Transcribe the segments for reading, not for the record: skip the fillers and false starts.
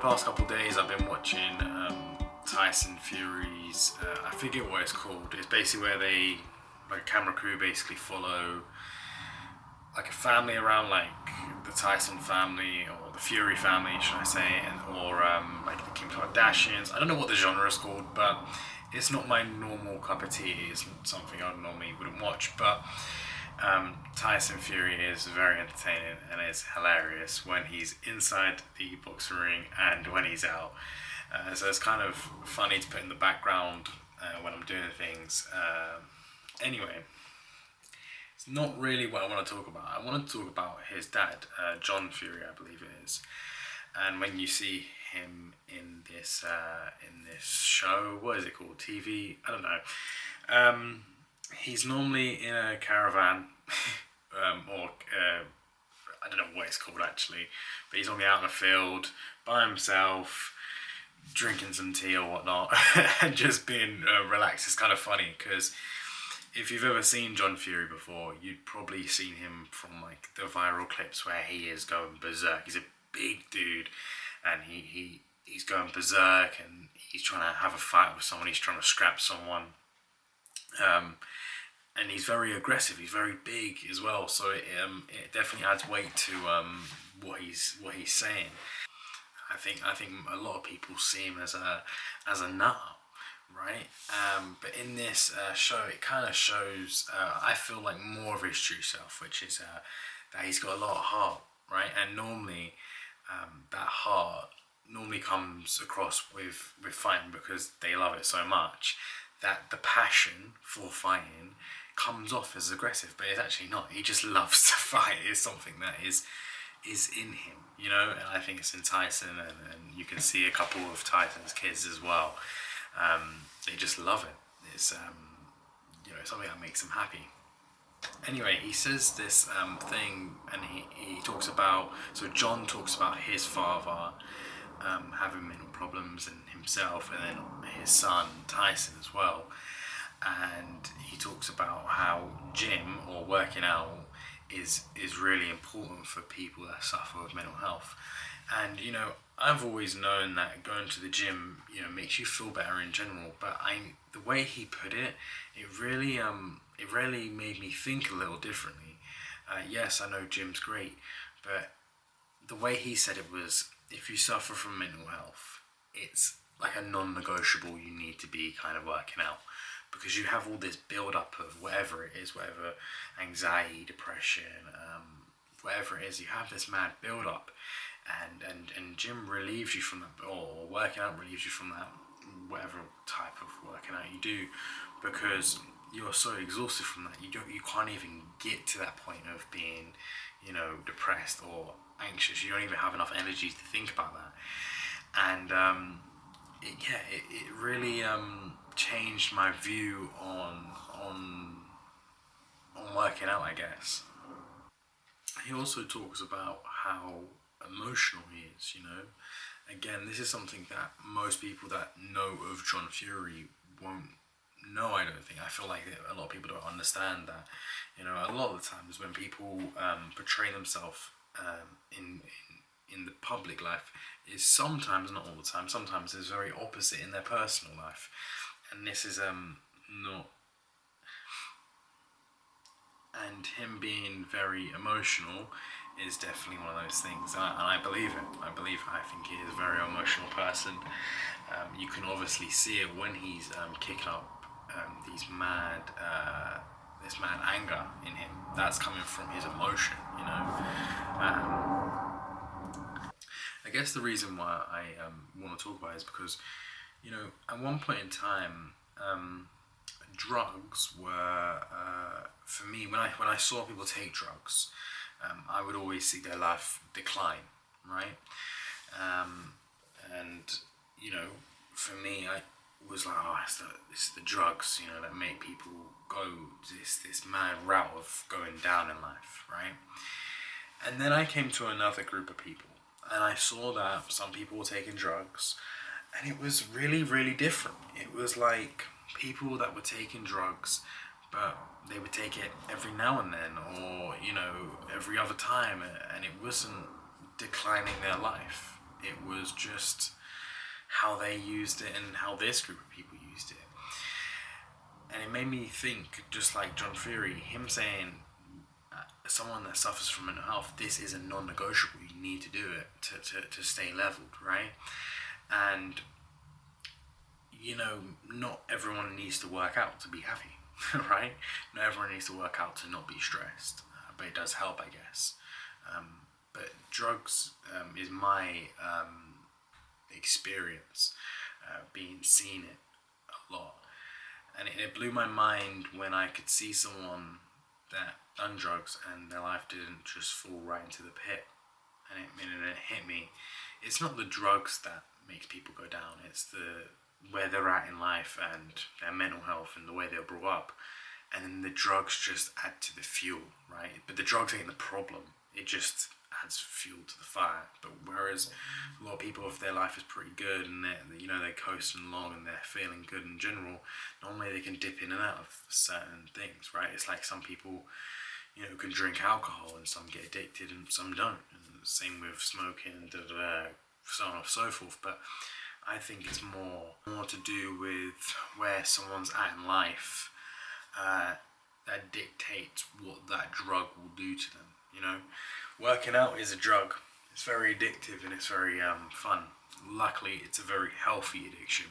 past couple of days I've been watching Tyson Fury's, I forget what it's called. It's basically where they, like a camera crew, basically follow like a family around, like the Tyson family or the Fury family, should I say, or like the Kim Kardashians. I don't know what the genre is called, but it's not my normal cup of tea. It's something I normally wouldn't watch, but Tyson Fury is very entertaining and it's hilarious when he's inside the boxing ring and when he's out. So it's kind of funny to put in the background when I'm doing things. Anyway, it's not really what I want to talk about. I want to talk about his dad, John Fury, I believe it is. And when you see him in this show, what is it called? TV? I don't know. He's normally in a caravan, or I don't know what it's called actually, but he's normally out in a field by himself, drinking some tea or whatnot, and just being relaxed. It's kind of funny because if you've ever seen John Fury before, you'd probably seen him from like the viral clips where he is going berserk. He's a big dude, and he's going berserk, and he's trying to have a fight with someone. He's trying to scrap someone. And he's very aggressive. He's very big as well, so it definitely adds weight to what he's saying. I think a lot of people see him as a nut, right? But in this show, it kind of shows, I feel like, more of his true self, which is that he's got a lot of heart, right? And normally, that heart normally comes across with fighting because they love it so much that the passion for fighting comes off as aggressive, but it's actually not. He just loves to fight. It's something that is in him, you know. And I think it's in Tyson, and you can see a couple of Tyson's kids as well. They just love it. It's something that makes them happy. Anyway, he says this thing, and he talks about, so John talks about his father having mental problems and himself, and then his son Tyson as well. And he talks about how gym or working out is really important for people that suffer with mental health. And I've always known that going to the gym makes you feel better in general, but the way he put it, it really made me think a little differently. Yes, I know gym's great, but the way he said it was, if you suffer from mental health, it's like a non-negotiable. You need to be kind of working out, because you have all this build-up of whatever it is, whatever anxiety, depression, whatever it is, you have this mad build-up, and gym relieves you from that, or working out relieves you from that, whatever type of working out you do, because you're so exhausted from that, you can't even get to that point of being, depressed or anxious. You don't even have enough energy to think about that, and it really changed my view on working out, I guess. He also talks about how emotional he is, Again, this is something that most people that know of John Fury won't know, I don't think. I feel like a lot of people don't understand that. A lot of the times when people portray themselves in the public life, is sometimes, not all the time, sometimes is very opposite in their personal life. And this is not. And him being very emotional is definitely one of those things, and I believe it. I think he is a very emotional person. You can obviously see it when he's kicking up this mad anger in him. That's coming from his emotion, I guess the reason why I want to talk about it is because, at one point in time, drugs were, for me, when I saw people take drugs, I would always see their life decline, right? And for me, I was like, oh, it's the drugs, that make people go this mad route of going down in life, right? And then I came to another group of people, and I saw that some people were taking drugs, and it was really, really different. It was like people that were taking drugs, but they would take it every now and then, or every other time, and it wasn't declining their life. It was just how they used it and how this group of people used it. And it made me think, just like John Fury, him saying, someone that suffers from mental health, this is a non-negotiable. You need to do it to stay leveled, right? And not everyone needs to work out to be happy, right? Not everyone needs to work out to not be stressed, but it does help, I guess. But drugs is my experience, seeing it a lot, and it blew my mind when I could see someone that done drugs and their life didn't just fall right into the pit, and it hit me. It's not the drugs that makes people go down, it's where they're at in life and their mental health and the way they're brought up, and then the drugs just add to the fuel, right? But the drugs ain't the problem, it just adds fuel to the fire. But whereas a lot of people, if their life is pretty good and they're coasting along and they're feeling good in general, normally they can dip in and out of certain things, right? It's like some people can drink alcohol and some get addicted and some don't, and same with smoking and so on and so forth. But I think it's more to do with where someone's at in life, that dictates what that drug will do to them. Working out is a drug. It's very addictive and it's very fun. Luckily, it's a very healthy addiction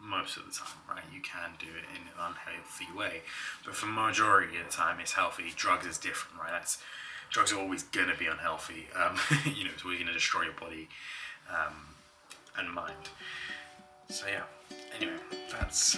most of the time, right? You can do it in an unhealthy way, but for majority of the time, it's healthy. Drugs is different, right? Drugs are always gonna be unhealthy. It's always gonna destroy your body and mind. So yeah. Anyway, that's